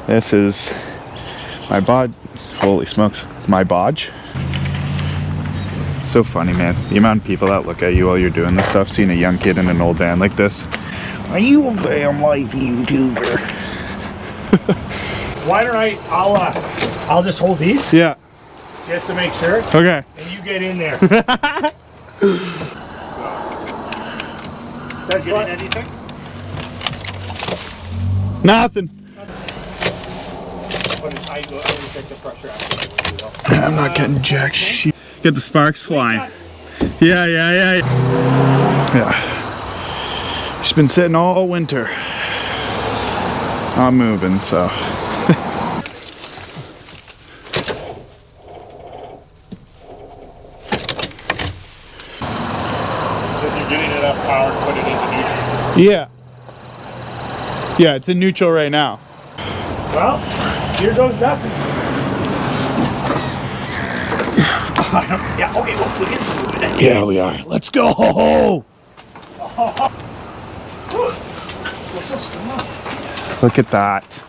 This is my bod. Holy smokes, my bodge. So funny, man. The amount of people that look at you while you're doing this stuff, seeing a young kid in an old van like this. Are you a van life YouTuber? Why don't I'll just hold these? Yeah. Just to make sure. Okay. And you get in there. That's what? Anything? Nothing. I'm not getting jack shit. Get the sparks flying. Yeah. She's been sitting all winter. Not moving, so. If you're getting enough power to put it into neutral. Yeah. Yeah, it's in neutral right now. Well, here goes nothing. Yeah, okay, well, we get moving it. Yeah, we are. Let's go. What's so strong? Look at that.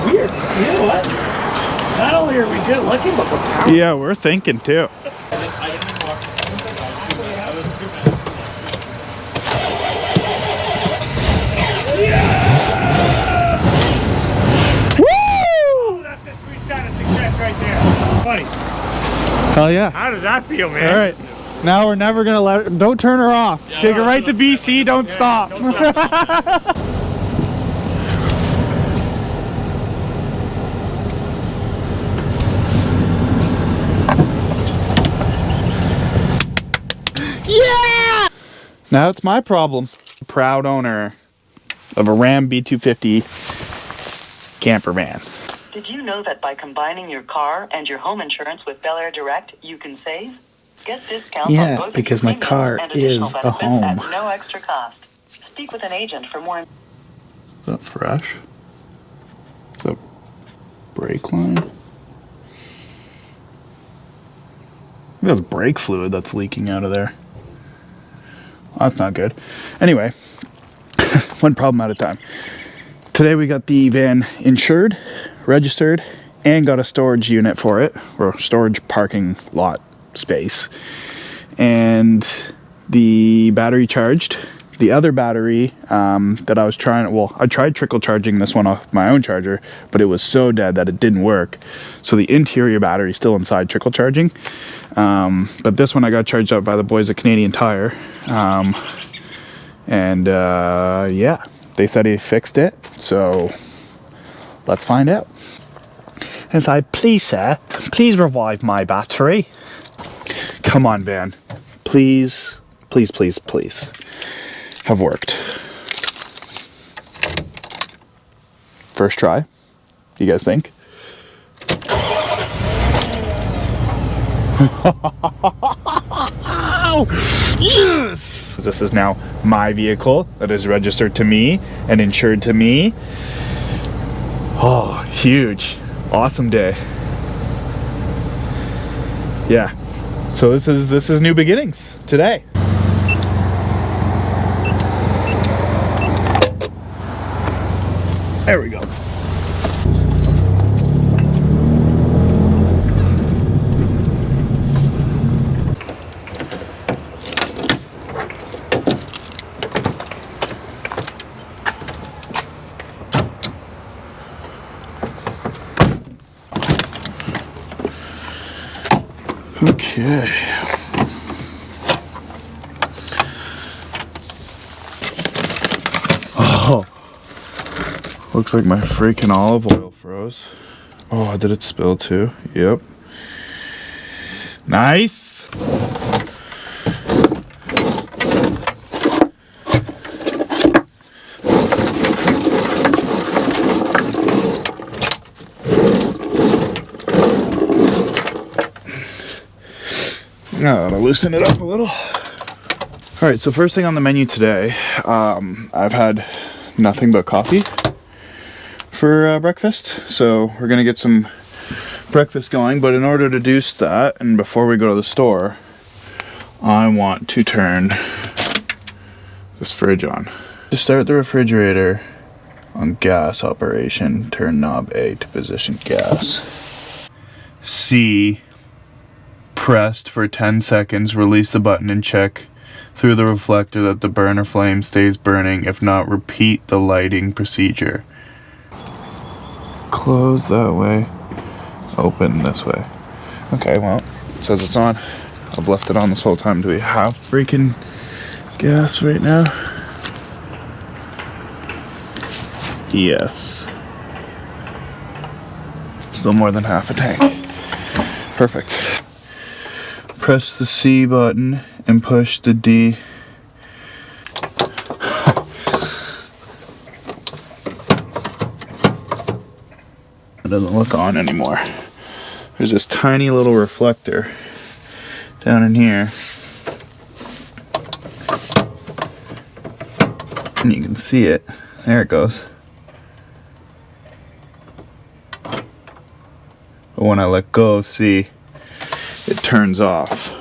Weird. You know what? Not only are we good looking, but we're powerful. Yeah, we're thinking too. Hell yeah. How does that feel, man? All right. Now we're never going to let her, don't turn her off. Yeah, take her right to BC, don't stop. Don't stop. Yeah! Now it's my problem. Proud owner of a Ram B250 camper van. Did you know that by combining your car and your home insurance with Bel Air Direct, you can save? Get discounts on both because of your my car premiums and additional is a benefits home. at no extra cost. Speak with an agent for more. Is that fresh? Is that brake line? Maybe that's brake fluid that's leaking out of there. Well, that's not good. Anyway, one problem at a time. Today we got the van insured, registered, and got a storage unit for it, or storage parking lot space. And the battery charged. The other battery that I was trying, well, I tried trickle charging this one off my own charger, but it was so dead that it didn't work. So the interior battery is still inside trickle charging. But this one I got charged up by the boys at Canadian Tire. Yeah, they said he fixed it. So let's find out. And so, please sir, please revive my battery. Come on, van. Please, please, please, please. Have worked. First try. You guys think? Yes! This is now my vehicle that is registered to me and insured to me. Oh, huge. Awesome day. Yeah. So this is new beginnings today. There we go. Okay. Oh. Looks like my freaking olive oil froze. Oh, did it spill too? Yep. Nice. Now I'll loosen it up a little. All right, so first thing on the menu today, I've had nothing but coffee for breakfast. So we're gonna get some breakfast going, but in order to do that, and before we go to the store, I want to turn this fridge on. To start the refrigerator, On gas operation, turn knob A to position gas. C, pressed for 10 seconds, release the button and check through the reflector that the burner flame stays burning. If not, repeat the lighting procedure. Close that way, open this way. Okay, well, it says it's on. I've left it on this whole time. Do we have freaking gas right now? Yes. Still more than half a tank. Perfect. Press the C button and push the D. It doesn't look on anymore. There's this tiny little reflector down in here. And you can see it. There it goes. But when I let go of C, it turns off.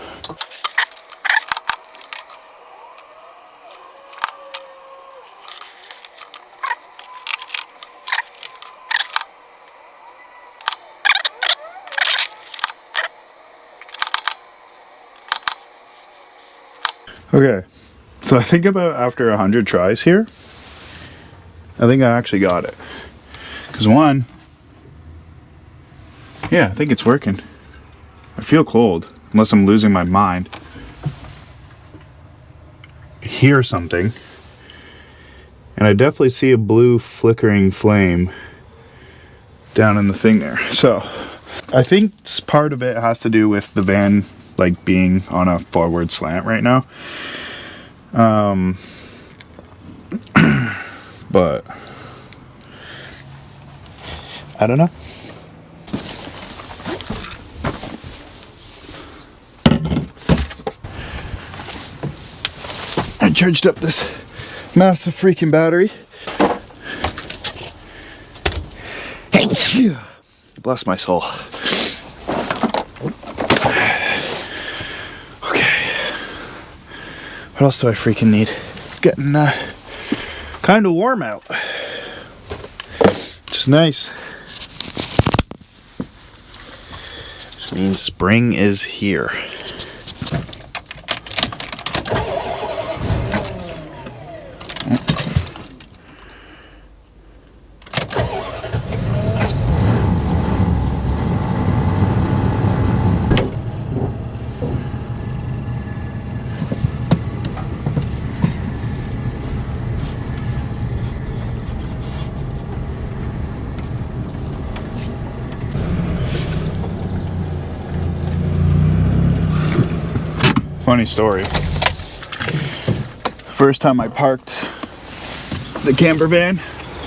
Okay, so I think about after 100 tries here, I think I actually got it. Because one, yeah, I think it's working. I feel cold, unless I'm losing my mind. I hear something, and I definitely see a blue flickering flame down in the thing there. So, I think part of it has to do with the van like being on a forward slant right now. But I don't know. I charged up this massive freaking battery. Bless my soul. What else do I freaking need? It's getting kind of warm out. Which is nice. Which means spring is here. Funny story. First time I parked the camper van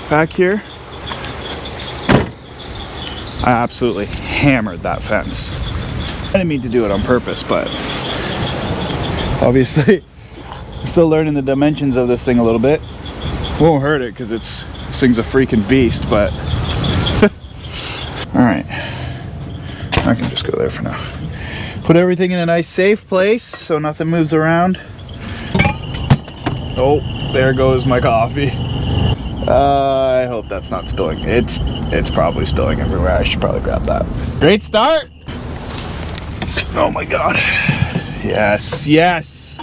back here, I absolutely hammered that fence. I didn't mean to do it on purpose, but obviously I'm still learning the dimensions of this thing a little bit. Won't hurt it because this thing's a freaking beast, but all right, I can just go there for now. Put everything in a nice safe place so nothing moves around. Oh, there goes my coffee. I hope that's not spilling. It's probably spilling everywhere. I should probably grab that. Great start. Oh my God. Yes, yes.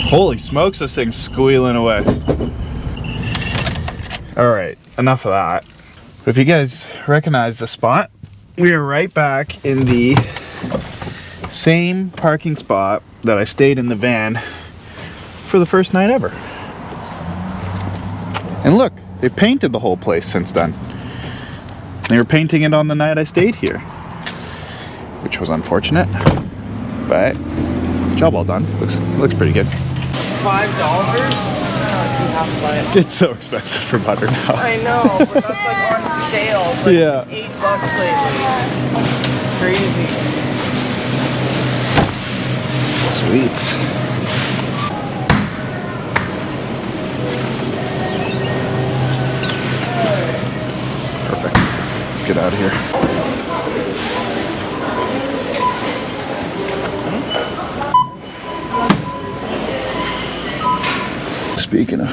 Holy smokes, this thing's squealing away. All right, enough of that. If you guys recognize the spot, we are right back in the same parking spot that I stayed in the van for the first night ever. And look, they've painted the whole place since then. They were painting it on the night I stayed here, which was unfortunate, but job well done. Looks pretty good. $5? You have to buy it. It's so expensive for butter now. I know, but that's like on sale. It's like Yeah. $8 lately. Crazy. Sweet. Perfect. Let's get out of here. Speaking of,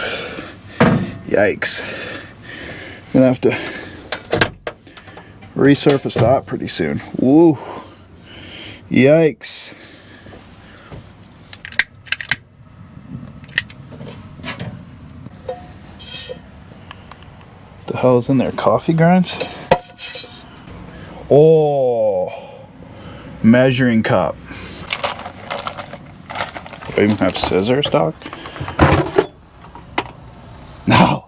yikes. Gonna have to resurface that pretty soon. Woo. Yikes. The hell is in there? Coffee grinds? Oh, measuring cup. Do I even have scissors, dog? No.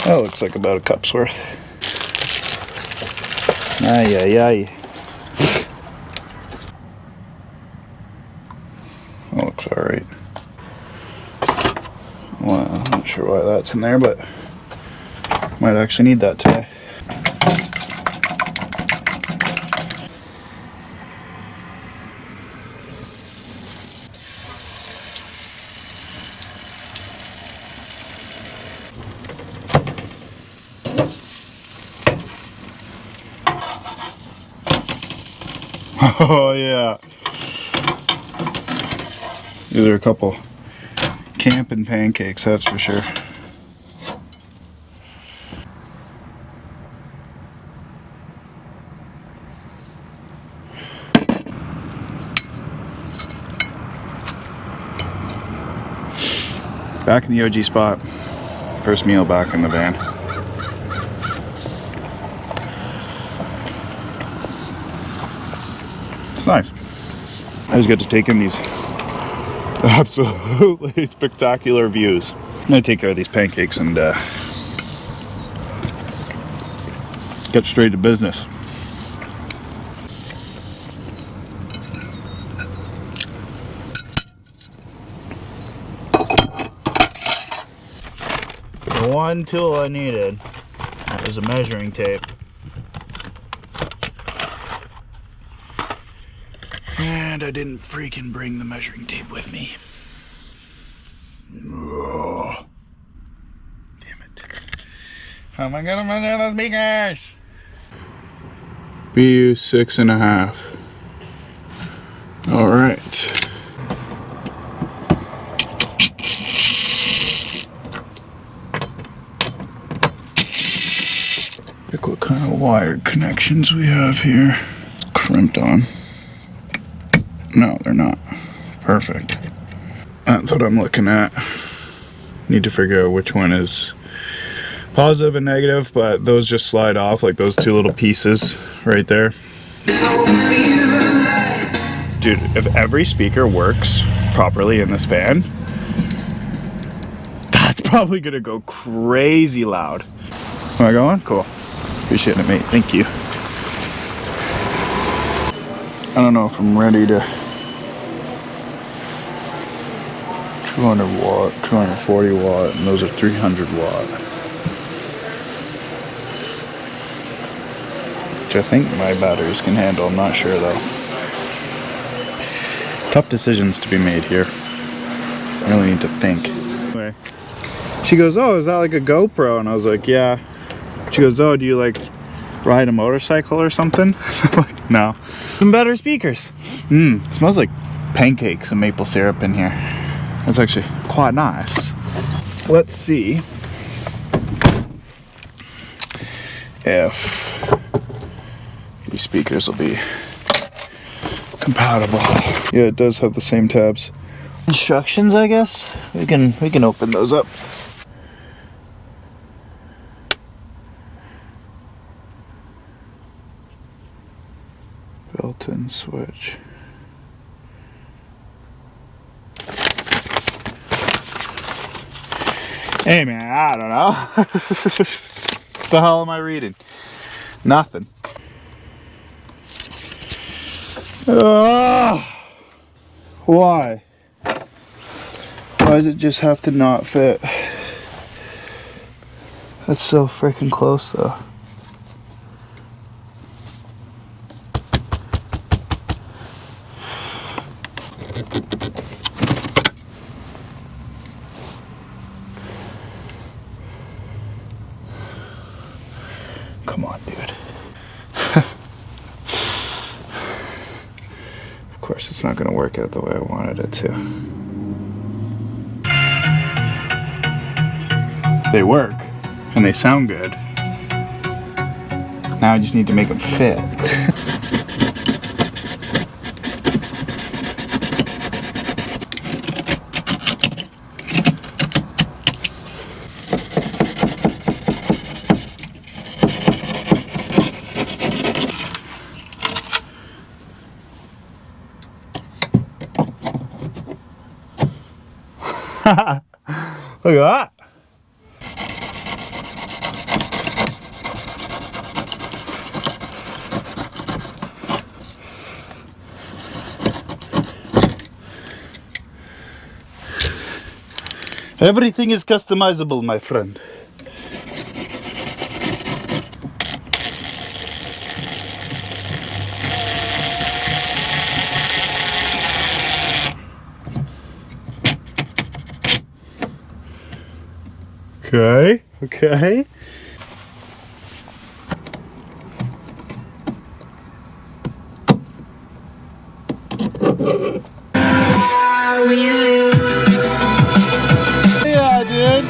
That looks like about a cup's worth. Ay, ay, ay. That looks alright. Well, I'm not sure why that's in there, but might actually need that today. Oh yeah. These are a couple camping pancakes, that's for sure. Back in the OG spot. First meal back in the van. It's nice. I just get to take in these absolutely spectacular views. I'm gonna take care of these pancakes and get straight to business. The one tool I needed was a measuring tape. And I didn't freaking bring the measuring tape with me. Oh, damn it. How am I gonna measure the speakers? BU 6.5. All right. Look what kind of wire connections we have here. Crimped on. No, they're not. Perfect. That's what I'm looking at. Need to figure out which one is positive and negative, but those just slide off, like those two little pieces right there. Dude, if every speaker works properly in this van, that's probably gonna go crazy loud. Am I going? Cool. Appreciate it, mate. Thank you. I don't know if I'm ready to 200 watt, 240 watt, and those are 300 watt. Which I think my batteries can handle, I'm not sure though. Tough decisions to be made here. I really need to think. Anyway, she goes, oh, is that like a GoPro? And I was like, yeah. She goes, oh, do you like ride a motorcycle or something? I'm like, no. Some better speakers. Smells like pancakes and maple syrup in here. That's actually quite nice. Let's see if these speakers will be compatible. Yeah, it does have the same tabs. Instructions, I guess. We can open those up. Built-in switch. Hey man, I don't know. What the hell am I reading? Nothing. Why? Why does it just have to not fit? That's so freaking close though. Come on, dude. course, it's not going to work out the way I wanted it to. They work, and they sound good. Now I just need to make them fit. Look at that. Everything is customizable, my friend. Okay, okay. Yeah, dude.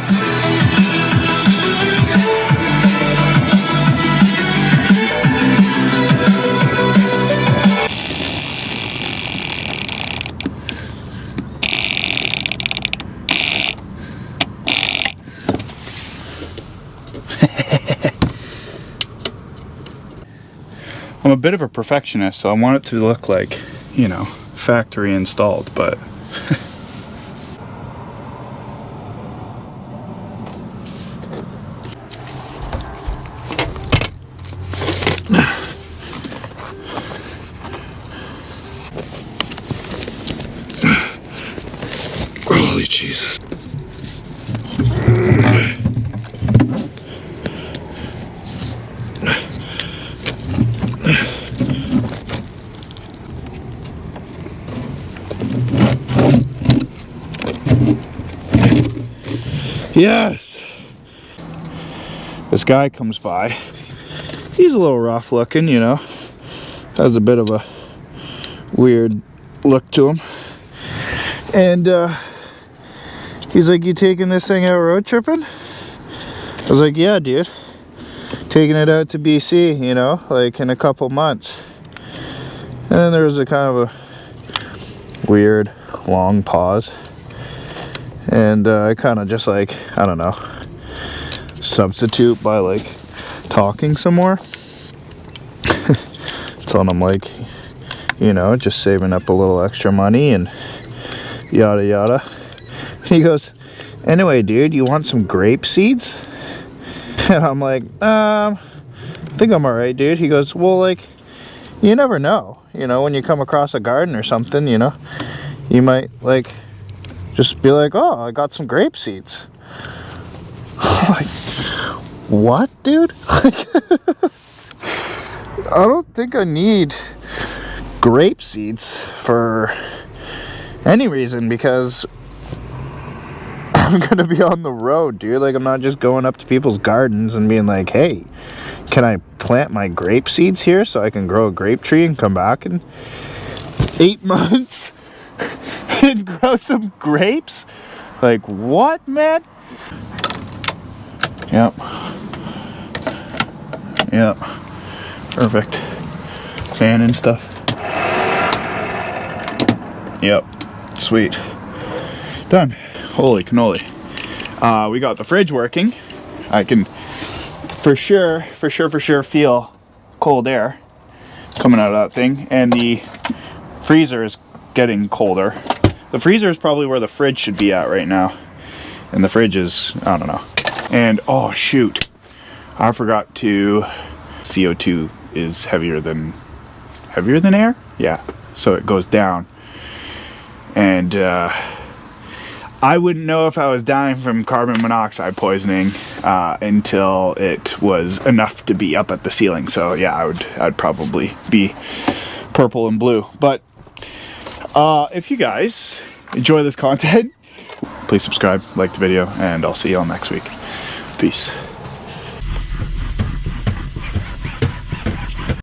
I'm a bit of a perfectionist, so I want it to look like, you know, factory installed, but holy Jesus. Yes. This guy comes by. He's a little rough looking, you know. Has a bit of a weird look to him. And he's like, "You taking this thing out road tripping?" I was like, "Yeah, dude. Taking it out to BC, you know, like in a couple months." And then there was a kind of a weird long pause. And I kind of just like, I don't know, substitute by like talking some more. Telling him like, you know, just saving up a little extra money and yada yada. He goes, "Anyway, dude, you want some grape seeds?" And I'm like, I think I'm alright, dude. He goes, "Well, like, you never know, you know, when you come across a garden or something, you know, you might like just be like, oh, I got some grape seeds." I'm like, what, dude? I don't think I need grape seeds for any reason, because I'm gonna be on the road, dude. Like, I'm not just going up to people's gardens and being like, "Hey, can I plant my grape seeds here so I can grow a grape tree and come back in 8 months and grow some grapes?" Like, what, man? Yep. Yep. Perfect. Fan and stuff. Yep. Sweet. Done. Holy cannoli. We got the fridge working. I can for sure feel cold air coming out of that thing. And the freezer is getting colder. The freezer is probably where the fridge should be at right now. And the fridge is, I don't know. And, oh shoot. I forgot to... CO2 is heavier than air? Yeah. So it goes down. And, I wouldn't know if I was dying from carbon monoxide poisoning until it was enough to be up at the ceiling. So yeah, I'd probably be purple and blue. But if you guys enjoy this content, please subscribe, like the video, and I'll see y'all next week. Peace.